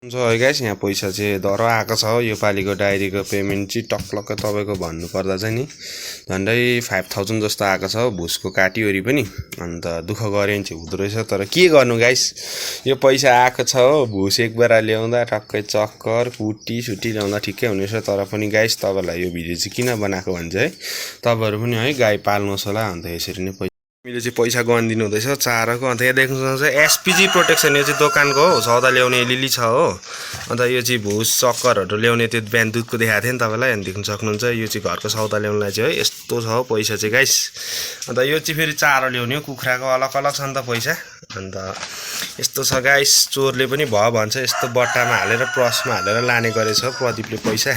है गाइस यहाँ पैसा चाहिँ दर आएको छ यो पालिको डायरीको पेमेन्ट चाहिँ टक्लक्क तपाईँको भन्नुपर्दा चाहिँ नि झन्डै 5000 जस्तो आएको छ भुसको काटिओरी पनि अन्त दुःख गरे चाहिँ हुँदो रहेछ तर के गर्नु गाइस यो पैसा आएको छ हो भुस एक बेला ल्याउँदा टक्कै चक्कर कुटी सुटी ल्याउँदा ठिकै हुनेछ तर पनि गाइस तपाईँलाई यो भिडियो चाहिँ किन बनाएको भन्छ है तपाईँहरू पनि है गाई पाल्नुहोस् होला अन्त यसरी नै हामीले चाहिँ पैसा गनिदिनु हुँदैछ चाराको अन्त यहाँ देख्नु सक्नुहुन्छ एसपीजी प्रोटेक्सन यो चाहिँ दोकानको हो सौदा ल्याउने लिली छ हो अन्त यो चाहिँ भुस चक्करहरू ल्याउने त्यो बिहान दुधको देखाएको थिएँ नि तपाईँलाई अनि देख्नु सक्नुहुन्छ यो चाहिँ घरको सौदा ल्याउनलाई चाहिँ है यस्तो छ पैसा चाहिँ गाइस अन्त यो चाहिँ फेरि चारो ल्याउने हो कुखुराको अलग अलग छ नि त पैसा अन्त यस्तो छ गाइस चोरले पनि भयो भन्छ यस्तो बट्टामा हालेर प्रसमा हालेर लाने गरेछ प्रदीपले पैसा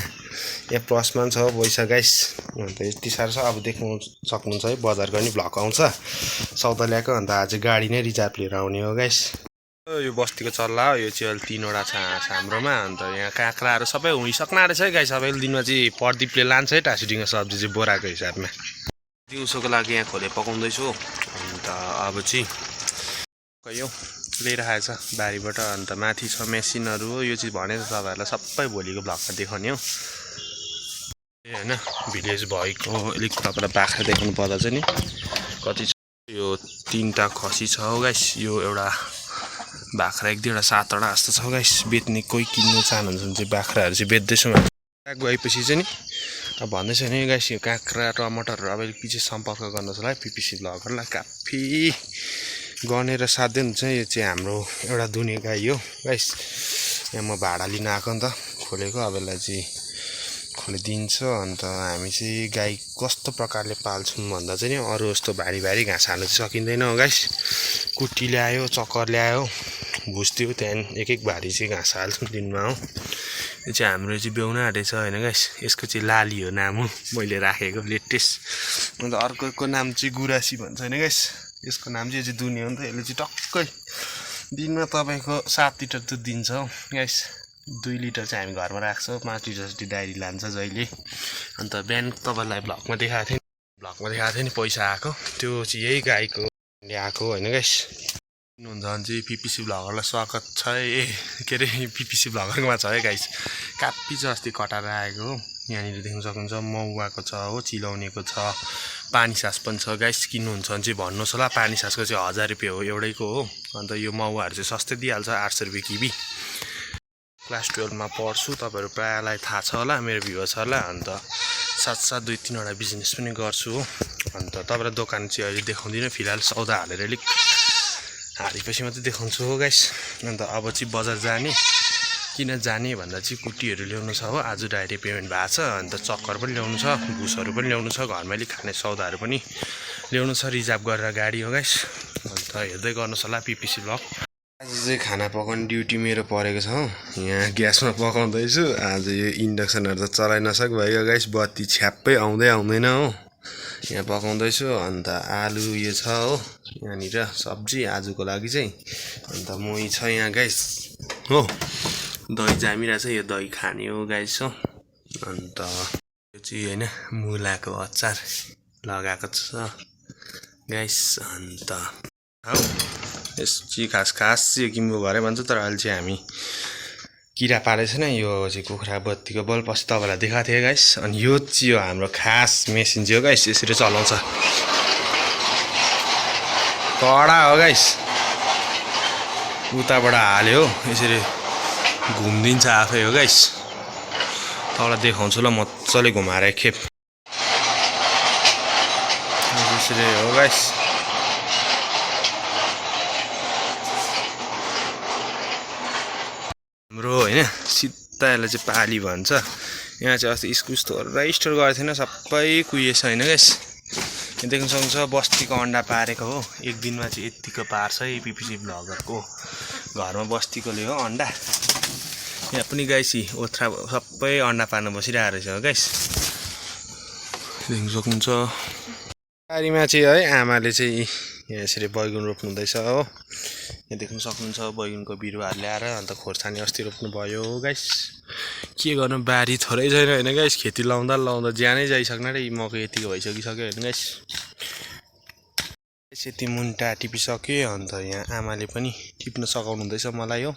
यहाँ प्रसमा छ पैसा गाइस अन्त यति साह्रो छ अब देख्नु सक्नुहुन्छ है बजारको नि भ्लग आउँछ सौदा ल्याएको अन्त आज गाडी नै रिजर्भ लिएर आउने हो गाइस यो बस्तीको चल्ला हो यो चाहिँ अहिले 3वटा छ हाम्रोमा अन्त यहाँ काँक्राहरू सबै हुइसक्न आँटेछ है गाइस अब अहिले दिनमा चाहिँ प्रदीपले लान्छ है टाँसीडिङ्गो सब्जी चाहिँ बोराको हिसाबमा दिउँसोको लागि यहाँ खोले पकाउँदैछु अन्त अब चाहिँ यो लिएर आएछ बारीबाट अन्त माथि छ मेसिनहरू हो यो चाहिँ भने तपाईँहरूलाई सबै भोलिको भ्लगमा देखाउने हो हैन भिलेज भएको अलिक तपाईँलाई बाख्रा देखाउनु पर्दा चाहिँ नि कति छ यो 3टा खसी छ हो गाइस यो एउटा बाख्रा 1-2 7वटा जस्तो छ गाइस बेच्ने कोही किन्नु चाहनुहुन्छ भने चाहिँ बाख्राहरू चाहिँ बेच्दैछौँ गएपछि चाहिँ नि अब भन्दैछ नि गाइस यो काँक्रा टमाटरहरू अब अलिक पछि सम्पर्क गर्नुहोस् होला है पिपिसी भ्लगरलाई काफी गनेर साध्य हुन्छ यो चाहिँ हाम्रो एउटा दुने गाई हो गाइस यहाँ म भाडा लिन आएको नि त खोलेको अब यसलाई चाहिँ खोलिदिन्छ अन्त हामी चाहिँ गाई कस्तो प्रकारले पाल्छौँ भन्दा चाहिँ नि अरू जस्तो भारी भारी घाँस हाल्नु चाहिँ सकिँदैन हो गाइस कुटी ल्यायो चक्कर ल्यायो भुस्थ्यो त्यहाँदेखि एक भारी चाहिँ घाँस हाल्छौँ दिनमा हो यो चाहिँ हाम्रो चाहिँ ब्याउन आँटेछ होइन गाइस यसको चाहिँ लाली हो नाम हो मैले राखेको लेटेस्ट अन्त अर्कोको नाम चाहिँ गुरासी भन्छ होइन गाइस यसको नाम चाहिँ दुनिया हो नि त यसले चाहिँ टक्कै दिनमा तपाईँको 7 लिटर दुध दिन्छ हो गाइस 2 लिटर चाहिँ हामी घरमा राख्छौँ 5 लिटर जति डायरी लान्छ जहिले अन्त बिहान तपाईँलाई भ्लगमा देखाएको थिएँ नि पैसा आएको त्यो चाहिँ यही गाईको ल्याएको होइन गाइस किन्नुहुन्छ भने चाहिँ पिपिसी भ्लगरलाई स्वागत छ है के अरे पिपिसी भ्लगरमा छ है गाइस कापी चाहिँ अस्ति कटाएर आएको हो यहाँनिर देख्न सक्नुहुन्छ मौवाको छ हो चिलाउनेको छ पानी सास पनि छ गाइस किन्नुहुन्छ भने चाहिँ भन्नुहोस् होला पानी सासको चाहिँ 1000 रुपियाँ हो एउटैको हो अन्त यो मौवाहरू चाहिँ सस्तै दिइहाल्छ 800 रुपियाँ किबी क्लास 12 मा पढ्छु तपाईँहरू प्रायलाई थाहा छ होला मेरो भ्युअर्सहरूलाई अन्त साथ 2-3वटा बिजनेस पनि गर्छु हो अन्त तपाईँलाई दोकान चाहिँ अहिले देखाउँदिनँ फिलहाल सौदा हालेर अलिक हालेपछि मात्रै देखाउँछु हो गाइस अन्त अब चाहिँ बजार जाने किन जाने भन्दा चाहिँ कुटीहरू ल्याउनु छ हो आज डाइरी पेमेन्ट भएको छ अन्त चक्कर पनि ल्याउनु छ भुसहरू पनि ल्याउनु छ घरमा अलिक खाने सौदाहरू पनि ल्याउनु छ रिजर्भ गरेर गाडी हो गाइस अन्त हेर्दै गर्नुहोस् होला पिपिसी भ्लग आज चाहिँ खाना पकाउने ड्युटी मेरो परेको छ हो यहाँ ग्यासमा पकाउँदैछु आज यो इन्डक्सनहरू त चलाइ नसक भयो गाइस बत्ती छ्याप्पै आउँदैन हो यहाँ पकाउँदैछु अन्त आलु यो छ हो यहाँनिर सब्जी आजको लागि चाहिँ अन्त मोही छ यहाँ गाइस हो दही जामिरहेछ यो दही खाने हो गाइस हो अन्त यो चाहिँ होइन मुलाको अचार लगाएको छ गाइस अन्त हौ यस चाहिँ खास यो किम्बो घरै भन्छ तर अहिले चाहिँ हामी किरा पालेको छैन यो चाहिँ कुखुरा बत्तीको बल्ब पछि तपाईँलाई देखाएको थिएँ गाइस अनि यो चाहिँ हो हाम्रो खास मेसिन चाहिँ हो गाइस यसरी चलाउँछ कडा हो गाइस उताबाट हाल्यो यसरी घुम्दिन्छ आफै हो गाइस तपाईँलाई देखाउँछु ल मजाले घुमाएर एकखेप यसरी हो गाइस हाम्रो होइन सिधा यसलाई चाहिँ पाली भन्छ यहाँ चाहिँ अस्ति इस्कुस थोरै स्टोर गरेको थिएन सबै कुहिएछ होइन गाइस यहाँ देख्न सक्नुहुन्छ बस्तीको अन्डा पारेको हो एक दिनमा चाहिँ यतिको पार्छ है पिपिसी भ्लगरको घरमा बस्तीकोले हो अन्डा यहाँ पनि गाइस ओथ्रा सबै अन्डा पार्न बसिरहेको रहेछ हो गाइस देख्न सक्नुहुन्छ बारीमा चाहिँ है आमाले चाहिँ यहाँ यसरी बैगुन रोप्नु हुँदैछ हो यहाँ देख्न सक्नुहुन्छ बैगुनको बिरुवाहरू ल्याएर अन्त खोर्सानी अस्ति रोप्नु भयो गाइस के गर्नु बारी थोरै छैन होइन गाइस खेती लाउँदा ज्यानै जाइसक्न रे मकै यतिको भइसकिसक्यो होइन गाइस यति मुन्टा टिपिसक्यो अन्त यहाँ आमाले पनि टिप्न सघाउनु हुँदैछ मलाई हो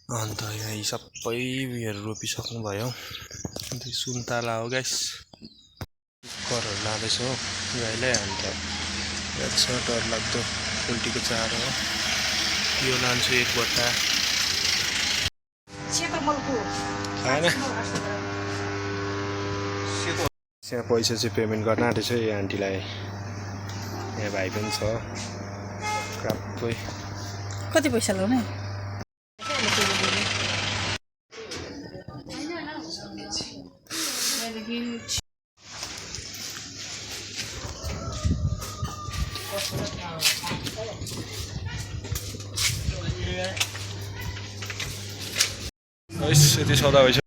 अन्त यहाँ सबै उयोहरू रोपिसक्नु भयो। अन्त सुन्तला हो गाइस, करहरू लाँदैछ हो गाईलाई। अन्त यहाँ छ डरलाग्दो पोल्ट्रीको चारो हो, यो लान्छु एक बट्टा। खाएन यहाँ पैसा चाहिँ पेमेन्ट गर्न आँटेछ यो आन्टीलाई। यहाँ भाइ पनि छ काप्पै। कति पैसा लगाउने? यति सौदा भइसक्यो।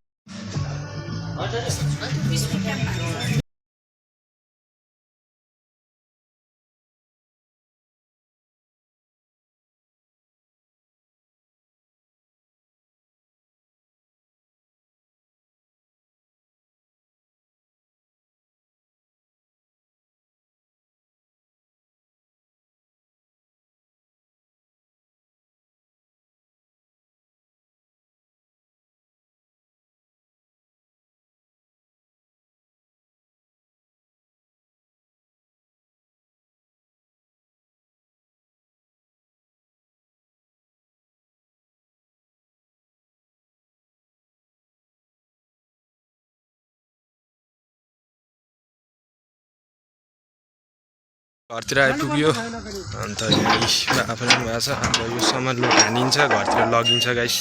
घरतिर आइपुग्यो। अन्त यहाँ आफैले भएको छ। अन्त यो सामान लोड हानिन्छ, घरतिर लगिन्छ गाइस।